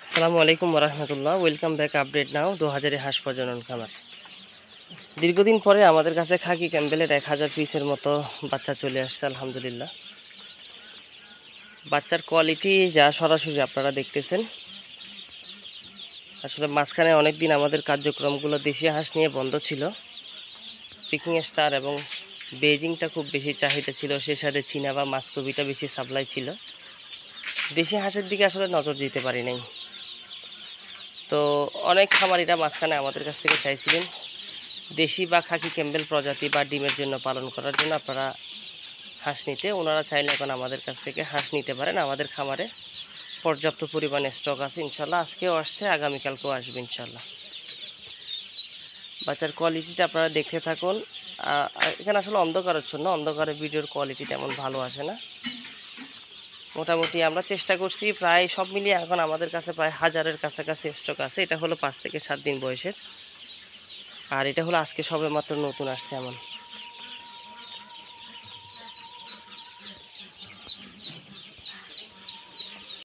আসসালামু আলাইকুম ওরহমতুল্লাহ। ওয়েলকাম ব্যাক আপডেট নাও 2000 হাঁস প্রজনন খামার। দীর্ঘদিন পরে আমাদের কাছে খাকি ক্যাম্বেলের 1000 পিসের মতো বাচ্চা চলে আসছে আলহামদুলিল্লাহ। বাচ্চার কোয়ালিটি যা সরাসরি আপনারা দেখতেছেন। আসলে মাঝখানে অনেক দিন আমাদের কার্যক্রমগুলো দেশি হাঁস নিয়ে বন্ধ ছিল। পিকিং স্টার এবং বেজিংটা খুব বেশি চাহিদা ছিল, সে সাথে চীনা বা মাস্কোভিটা বেশি সাপ্লাই ছিল। দেশি হাঁসের দিকে আসলে নজর দিতে পারি নাই। তো অনেক খামারিরা মাঝখানে আমাদের কাছ থেকে চাইছিলেন দেশি বা খাকি ক্যাম্বেল প্রজাতি বা ডিমের জন্য পালন করার জন্য আপনারা হাঁস নিতে। ওনারা চাইলে এখন আমাদের কাছ থেকে হাঁস নিতে পারেন। আমাদের খামারে পর্যাপ্ত পরিমাণে স্টক আছে ইনশাল্লাহ। আজকেও আসছে, আগামীকালকেও আসবে ইনশাল্লাহ। বাচ্চার কোয়ালিটিটা আপনারা দেখতে থাকুন। এখানে আসলে অন্ধকারাচ্ছন্ন, অন্ধকারে ভিডিওর কোয়ালিটি তেমন ভালো আসে না। মোটামুটি আমরা চেষ্টা করছি, প্রায় সব মিলিয়ে এখন আমাদের কাছে প্রায় 1000-এর কাছাকাছি স্টক আছে। এটা হলো 5 থেকে 7 দিন বয়সের, আর এটা হলো আজকে সবে মাত্র নতুন আসছে এমন।